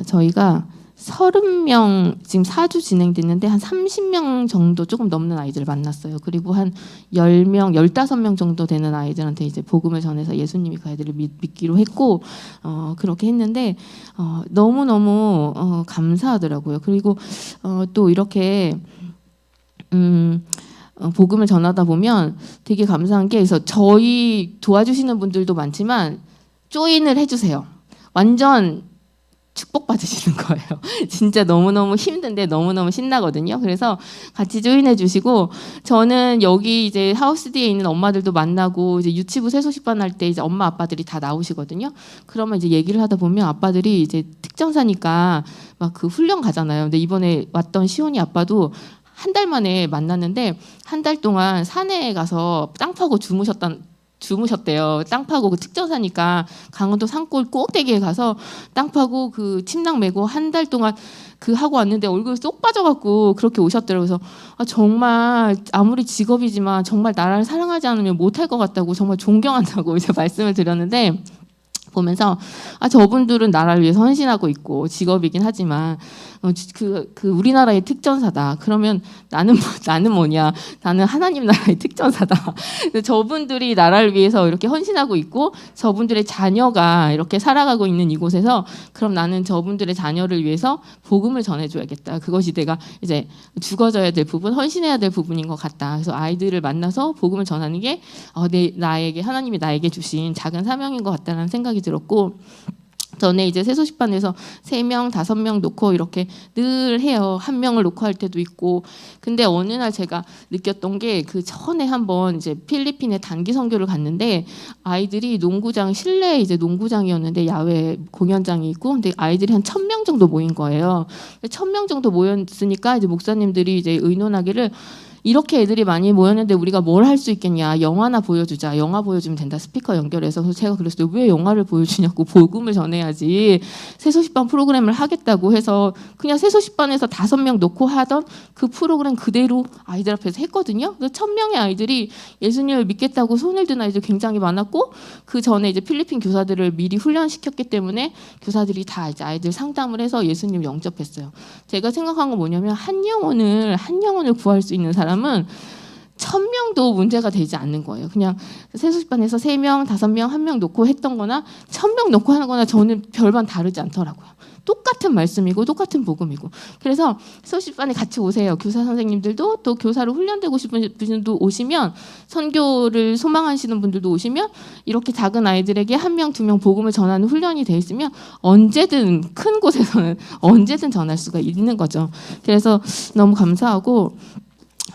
Speaker 4: 저희가 30명 지금 4주 진행됐는데 한 30명 정도 조금 넘는 아이들을 만났어요. 그리고 한 10명, 15명 정도 되는 아이들한테 이제 복음을 전해서 예수님이 그 아이들을 믿기로 했고 그렇게 했는데 너무너무 감사하더라고요. 그리고 또 이렇게 복음을 전하다 보면 되게 감사한 게 그래서 저희 도와주시는 분들도 많지만 조인을 해주세요. 완전 축복받으시는 거예요. 진짜 너무너무 힘든데 너무너무 신나거든요. 그래서 같이 조인해 주시고 저는 여기 이제 하우스디에 있는 엄마들도 만나고 이제 유치부 새소식반 할 때 이제 엄마 아빠들이 다 나오시거든요. 그러면 이제 얘기를 하다 보면 아빠들이 이제 특전사니까 막 그 훈련 가잖아요. 근데 이번에 왔던 시온이 아빠도 한 달 만에 만났는데 한 달 동안 산에 가서 땅 파고 주무셨대요. 땅 파고 그 특전사니까 강원도 산골 꼭대기에 가서 땅 파고 그 침낭 메고 한 달 동안 그 하고 왔는데 얼굴이 쏙 빠져갖고 그렇게 오셨더라고요. 그래서 아, 정말 아무리 직업이지만 정말 나라를 사랑하지 않으면 못할 것 같다고 정말 존경한다고 이제 말씀을 드렸는데 보면서 아 저분들은 나라를 위해서 헌신하고 있고 직업이긴 하지만 그 우리나라의 특전사다. 그러면 나는 뭐냐? 나는 하나님 나라의 특전사다. 저분들이 나라를 위해서 이렇게 헌신하고 있고 저분들의 자녀가 이렇게 살아가고 있는 이곳에서 그럼 나는 저분들의 자녀를 위해서 복음을 전해줘야겠다. 그것이 내가 이제 죽어져야 될 부분, 헌신해야 될 부분인 것 같다. 그래서 아이들을 만나서 복음을 전하는 게 나에게 하나님이 나에게 주신 작은 사명인 것 같다는 생각이 들었고. 전에 이제 새소식반에서 3명, 5명 놓고 이렇게 늘 해요. 1명을 놓고 할 때도 있고. 근데 어느 날 제가 느꼈던 게 그 전에 한번 이제 필리핀에 단기 선교를 갔는데 아이들이 농구장 실내 이제 농구장이었는데 야외 공연장이 있고 근데 아이들이 한 1,000명 정도 모인 거예요. 1,000명 정도 모였으니까 이제 목사님들이 이제 의논하기를 이렇게 애들이 많이 모였는데 우리가 뭘 할 수 있겠냐. 영화나 보여주자. 영화 보여주면 된다. 스피커 연결해서. 그래서 제가 그랬어요. 왜 영화를 보여주냐고. 복음을 전해야지. 새소식반 프로그램을 하겠다고 해서 그냥 새소식반에서 5명 놓고 하던 그 프로그램 그대로 아이들 앞에서 했거든요. 그래서 1,000명의 아이들이 예수님을 믿겠다고 손을 든 아이들 굉장히 많았고 그 전에 이제 필리핀 교사들을 미리 훈련시켰기 때문에 교사들이 다 이제 아이들 상담을 해서 예수님 영접했어요. 제가 생각한 건 뭐냐면 한 영혼을 구할 수 있는 사람은 1,000명도 문제가 되지 않는 거예요. 그냥 새소식반에서 3명, 5명, 1명 놓고 했던 거나 1,000명 놓고 하는 거나 저는 별반 다르지 않더라고요. 똑같은 말씀이고 똑같은 복음이고. 그래서 새소식반에 같이 오세요. 교사 선생님들도 또 교사로 훈련되고 싶은 분들도 오시면 선교를 소망하시는 분들도 오시면 이렇게 작은 아이들에게 1명, 2명 복음을 전하는 훈련이 돼 있으면 언제든 큰 곳에서는 언제든 전할 수가 있는 거죠. 그래서 너무 감사하고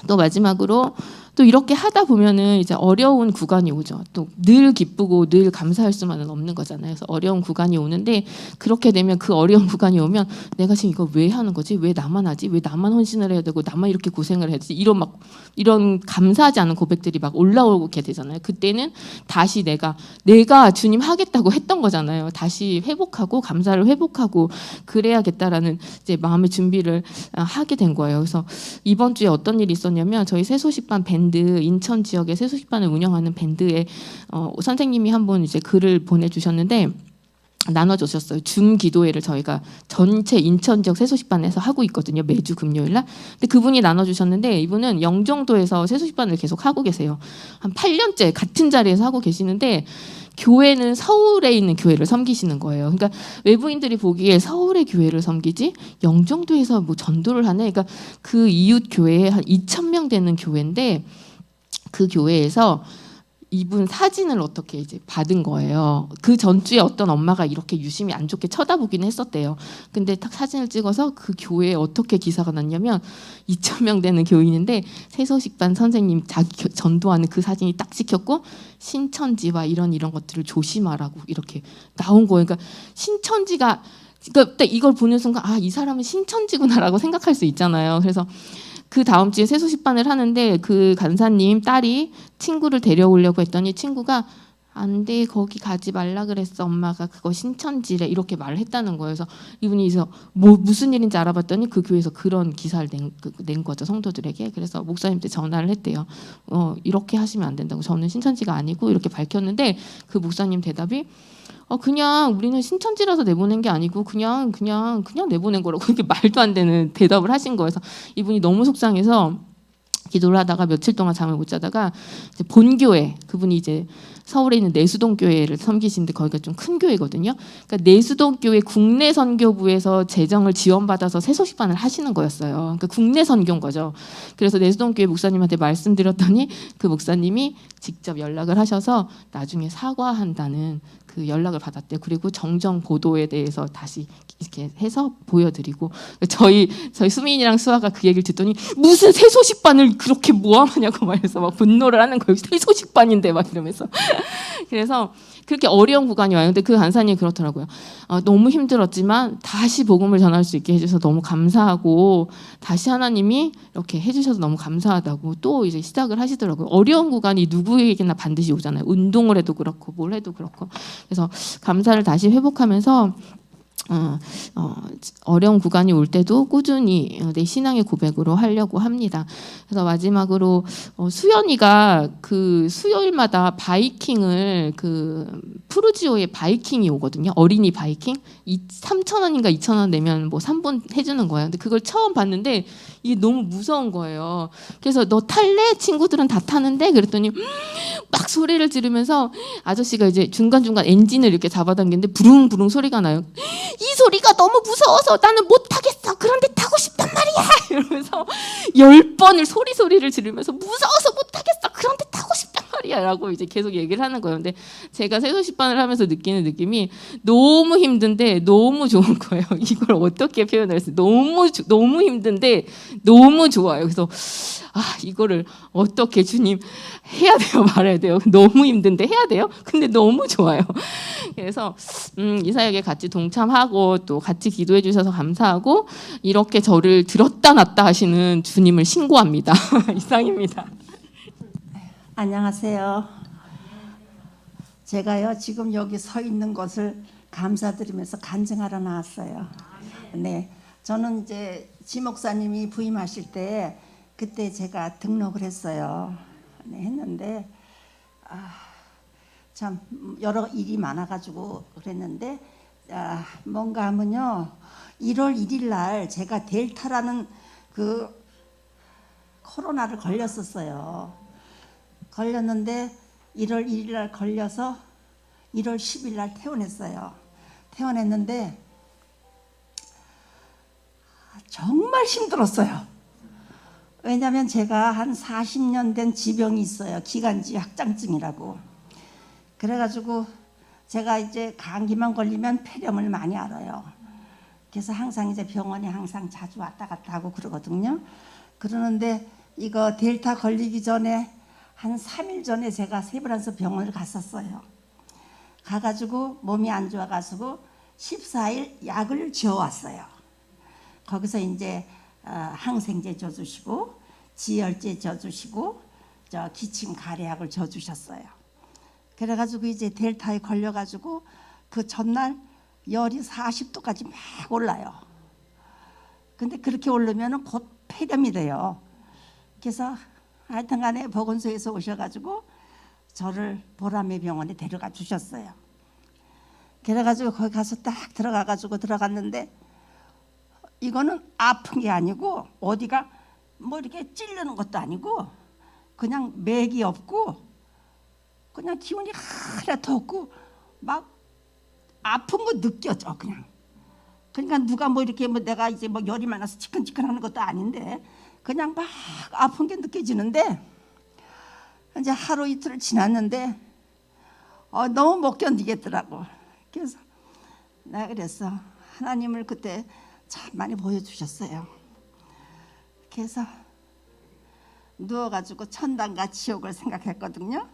Speaker 4: 또 마지막으로 또 이렇게 하다 보면은 이제 어려운 구간이 오죠. 또 늘 기쁘고 늘 감사할 수만은 없는 거잖아요. 그래서 어려운 구간이 오는데 그렇게 되면 그 어려운 구간이 오면 내가 지금 이거 왜 하는 거지? 왜 나만 하지? 왜 나만 헌신을 해야 되고 나만 이렇게 고생을 해야 되지? 이런 감사하지 않은 고백들이 막 올라오게 되잖아요. 그때는 다시 내가 주님 하겠다고 했던 거잖아요. 다시 회복하고 감사를 회복하고 그래야겠다라는 이제 마음의 준비를 하게 된 거예요. 그래서 이번 주에 어떤 일이 있었냐면 저희 새소식반 밴드 인천 지역의 새소식반을 운영하는 밴드에 선생님이 한 분 이제 글을 보내주셨는데 나눠주셨어요. 줌 기도회를 저희가 전체 인천 지역 새소식반에서 하고 있거든요. 매주 금요일날. 근데 그분이 나눠주셨는데 이분은 영종도에서 새소식반을 계속 하고 계세요. 한 8년째 같은 자리에서 하고 계시는데 교회는 서울에 있는 교회를 섬기시는 거예요. 그러니까 외부인들이 보기에 서울의 교회를 섬기지 영종도에서 뭐 전도를 하네. 그러니까 그 이웃 교회에 한 2,000명 되는 교회인데 그 교회에서 이분 사진을 어떻게 이제 받은 거예요. 그 전주에 어떤 엄마가 이렇게 유심히 안 좋게 쳐다보긴 했었대요. 근데 딱 사진을 찍어서 그 교회에 어떻게 기사가 났냐면 2,000명 되는 교인인데 새소식반 선생님 자기 전도하는 그 사진이 딱 찍혔고 신천지와 이런 것들을 조심하라고 이렇게 나온 거예요. 그러니까 신천지가 그러니까 이걸 보는 순간 이 사람은 신천지구나라고 생각할 수 있잖아요. 그래서 그 다음 주에 새소식반을 하는데 그 간사님 딸이 친구를 데려오려고 했더니 친구가 안 돼, 거기 가지 말라 그랬어 엄마가, 그거 신천지래 이렇게 말을 했다는 거예요. 그래서 이분이 무슨 일인지 알아봤더니 그 교회에서 그런 기사를 낸 거죠, 성도들에게. 그래서 목사님한테 전화를 했대요. 이렇게 하시면 안 된다고, 저는 신천지가 아니고 이렇게 밝혔는데 그 목사님 대답이 그냥 우리는 신천지라서 내보낸 게 아니고 그냥 내보낸 거라고 그렇게 말도 안 되는 대답을 하신 거예요. 그래서 이분이 너무 속상해서 기도를 하다가 며칠 동안 잠을 못 자다가 이제 본교회, 그분이 이제 서울에 있는 내수동 교회를 섬기시는데 거기가 좀 큰 교회거든요. 그러니까 내수동 교회 국내 선교부에서 재정을 지원받아서 새소식반을 하시는 거였어요. 그러니까 국내 선교인 거죠. 그래서 내수동 교회 목사님한테 말씀드렸더니 그 목사님이 직접 연락을 하셔서 나중에 사과한다는 그 연락을 받았대요. 그리고 정정 보도에 대해서 다시 이렇게 해서 보여드리고 저희 수민이랑 수아가 그 얘기를 듣더니 무슨 새소식반을 그렇게 모함하냐고 말해서 막 분노를 하는 거예요. 새소식반인데 막 이러면서 그래서 그렇게 어려운 구간이 와요. 근데 그 간사님이 그렇더라고요. 너무 힘들었지만 다시 복음을 전할 수 있게 해주셔서 너무 감사하고 다시 하나님이 이렇게 해주셔서 너무 감사하다고 또 이제 시작을 하시더라고요. 어려운 구간이 누구에게나 반드시 오잖아요. 운동을 해도 그렇고 뭘 해도 그렇고. 그래서 감사를 다시 회복하면서 어려운 구간이 올 때도 꾸준히 내 신앙의 고백으로 하려고 합니다. 그래서 마지막으로 수연이가 그 수요일마다 바이킹을 그 푸르지오의 바이킹이 오거든요. 어린이 바이킹 3,000원인가 2,000원 내면 뭐 3분 해주는 거예요. 근데 그걸 처음 봤는데 이게 너무 무서운 거예요. 그래서 너 탈래? 친구들은 다 타는데 그랬더니 막 소리를 지르면서 아저씨가 이제 중간중간 엔진을 이렇게 잡아당기는데 부릉부릉 소리가 나요. 이 소리가 너무 무서워서 나는 못 타겠어. 그런데 타고 싶단 말이야. 이러면서 10번을 소리를 지르면서 무서워서 못 타겠어. 그런데 타고 싶단 말이야. 라고 이제 계속 얘기를 하는 거예요. 근데 제가 새소식반을 하면서 느끼는 느낌이 너무 힘든데 너무 좋은 거예요. 이걸 어떻게 표현할 수? 너무 힘든데 너무 좋아요. 그래서 이거를 어떻게 주님 해야 돼요, 말아야 돼요. 너무 힘든데 해야 돼요. 근데 너무 좋아요. 그래서 이 사역에 같이 동참하고 또 같이 기도해 주셔서 감사하고 이렇게 저를 들었다 놨다 하시는 주님을 신고합니다. 이상입니다.
Speaker 5: 안녕하세요. 제가요 지금 여기 서 있는 것을 감사드리면서 간증하러 나왔어요. 네, 저는 이제 지 목사님이 부임하실 때 그때 제가 등록을 했어요. 네, 했는데 참 여러 일이 많아가지고 그랬는데 뭔가 하면요 1월 1일 날 제가 델타라는 그 코로나를 걸렸었어요. 걸렸는데 1월 1일 날 걸려서 1월 10일 날 퇴원했어요. 퇴원했는데 정말 힘들었어요. 왜냐하면 제가 한 40년 된 지병이 있어요. 기관지 확장증이라고. 그래가지고 제가 이제 감기만 걸리면 폐렴을 많이 앓아요. 그래서 항상 이제 병원에 항상 자주 왔다 갔다 하고 그러거든요. 그러는데 이거 델타 걸리기 전에 한 3일 전에 제가 세브란스 병원을 갔었어요. 가가지고 몸이 안 좋아가지고 14일 약을 지어왔어요. 거기서 이제 항생제 줘주시고 지혈제 줘주시고 기침 가래약을 줘주셨어요. 그래가지고 이제 델타에 걸려가지고 그 전날 열이 40도까지 막 올라요. 근데 그렇게 오르면 곧 폐렴이 돼요. 그래서 하여튼간에 보건소에서 오셔가지고 저를 보라매 병원에 데려가 주셨어요. 그래가지고 거기 가서 딱 들어갔는데 이거는 아픈 게 아니고 어디가 뭐 이렇게 찔르는 것도 아니고 그냥 맥이 없고 그냥 기운이 하나도 없고 막 아픈 거 느껴져 그냥. 그러니까 누가 뭐 이렇게 뭐 내가 이제 뭐 열이 많아서 치근치근하는 것도 아닌데 그냥 막 아픈 게 느껴지는데 이제 하루 이틀을 지났는데 너무 못 견디겠더라고. 그래서 내가 그랬어. 하나님을 그때 참 많이 보여주셨어요. 그래서 누워가지고 천당과 지옥을 생각했거든요.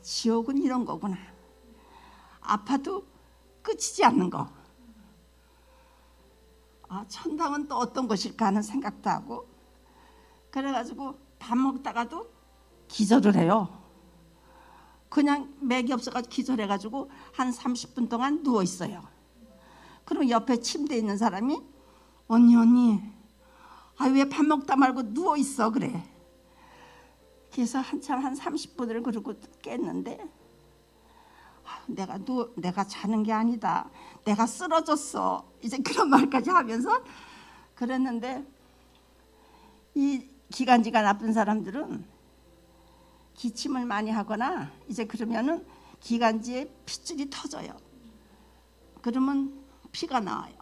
Speaker 5: 지옥은 이런 거구나. 아파도 끝이지 않는 거. 천당은 또 어떤 것일까 하는 생각도 하고 그래가지고 밥 먹다가도 기절을 해요. 그냥 맥이 없어가지고 기절해가지고 한 30분 동안 누워있어요. 그럼 옆에 침대에 있는 사람이 언니 왜 밥 먹다 말고 누워있어 그래. 그래서 한참 한 30분을 그러고 깼는데 내가 자는 게 아니다. 내가 쓰러졌어. 이제 그런 말까지 하면서 그랬는데 이 기관지가 나쁜 사람들은 기침을 많이 하거나 이제 그러면은 기관지에 핏줄이 터져요. 그러면 피가 나와요.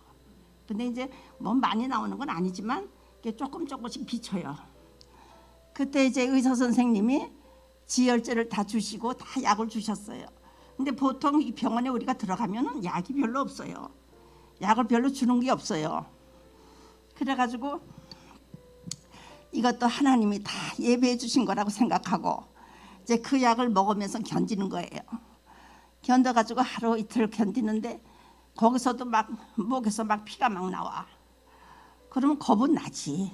Speaker 5: 근데 이제 뭐 많이 나오는 건 아니지만 조금씩 비쳐요. 그때 이제 의사 선생님이 지혈제를 다 주시고 다 약을 주셨어요. 근데 보통 이 병원에 우리가 들어가면은 약이 별로 없어요. 약을 별로 주는 게 없어요. 그래가지고 이것도 하나님이 다 예배해 주신 거라고 생각하고 이제 그 약을 먹으면서 견디는 거예요. 견뎌가지고 하루 이틀 견디는데 거기서도 막 목에서 막 피가 막 나와. 그러면 겁은 나지.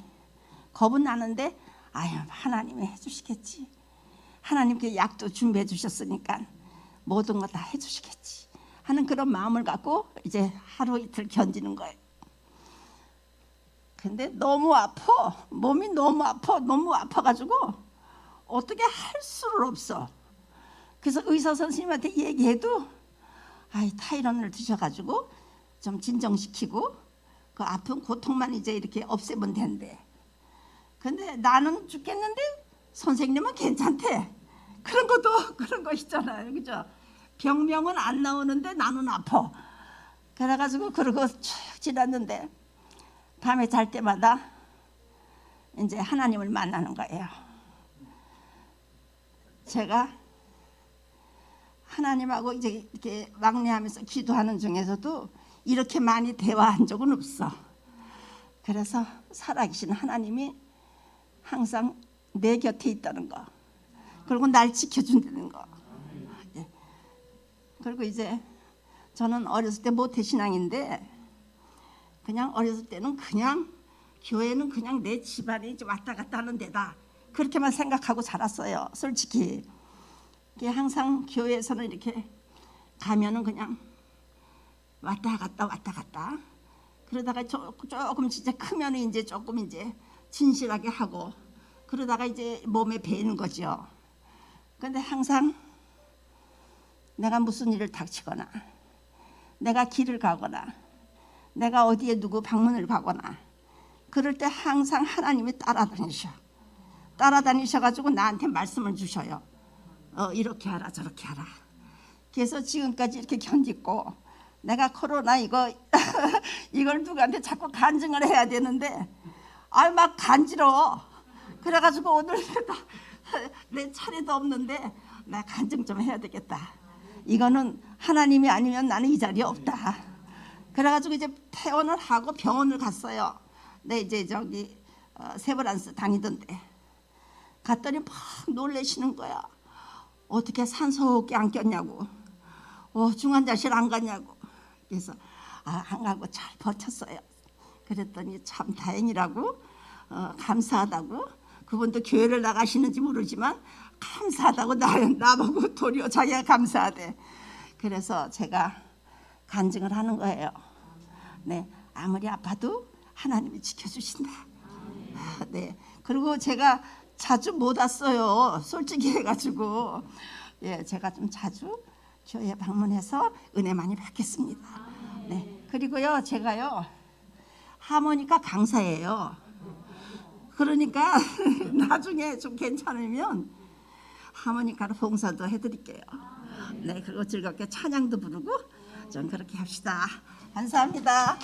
Speaker 5: 겁은 나는데 아유 하나님이 해주시겠지. 하나님께 약도 준비해 주셨으니까 모든 거 다 해주시겠지 하는 그런 마음을 갖고 이제 하루 이틀 견디는 거예요. 근데 너무 아파. 몸이 너무 아파. 너무 아파가지고 어떻게 할 수를 없어. 그래서 의사 선생님한테 얘기해도 아이 타이런을 드셔가지고 좀 진정시키고 그 아픈 고통만 이제 이렇게 없애면 된대. 근데 나는 죽겠는데 선생님은 괜찮대. 그런 거 있잖아요, 그죠? 병명은 안 나오는데 나는 아파. 그래가지고 그러고 쭉 지났는데 밤에 잘 때마다 이제 하나님을 만나는 거예요. 제가 하나님하고 이제 이렇게 왕래하면서 기도하는 중에서도 이렇게 많이 대화한 적은 없어. 그래서 살아계신 하나님이 항상 내 곁에 있다는 거, 그리고 날 지켜준다는 거. 예. 그리고 이제 저는 어렸을 때 모태신앙인데 그냥 어렸을 때는 그냥 교회는 그냥 내 집안이 왔다 갔다 하는 데다 그렇게만 생각하고 자랐어요. 솔직히 항상 교회에서는 이렇게 가면은 그냥 왔다 갔다 그러다가 조금 진짜 크면 이제 조금 이제 진실하게 하고 그러다가 이제 몸에 배이는 거죠. 근데 항상 내가 무슨 일을 닥치거나 내가 길을 가거나 내가 어디에 누구 방문을 가거나 그럴 때 항상 하나님이 따라다니셔가지고 나한테 말씀을 주셔요. 이렇게 하라 저렇게 하라. 그래서 지금까지 이렇게 견디고 내가 코로나 이걸 누구한테 자꾸 간증을 해야 되는데 막 간지러워. 그래가지고 오늘 내 차례도 없는데 나 간증 좀 해야 되겠다. 이거는 하나님이 아니면 나는 이 자리에 없다. 그래가지고 이제 퇴원을 하고 병원을 갔어요. 네, 이제 저기 세브란스 다니던데 갔더니 막 놀래시는 거야. 어떻게 산소호흡기 안 꼈냐고, 중환자실 안 갔냐고. 그래서 안 가고 잘 버텼어요. 그랬더니 참 다행이라고, 감사하다고. 그분도 교회를 나가시는지 모르지만 감사하다고 나보고 도리어 자기가 감사하대. 그래서 제가 간증을 하는 거예요. 네, 아무리 아파도 하나님이 지켜주신다. 네, 그리고 제가 자주 못 왔어요. 솔직히 해가지고 예, 제가 좀 자주 교회 방문해서 은혜 많이 받겠습니다. 네, 그리고요 제가요 하모니카 강사예요. 그러니까 나중에 좀 괜찮으면 하모니카로 봉사도 해드릴게요. 네, 그리고 즐겁게 찬양도 부르고 좀 그렇게 합시다. 감사합니다.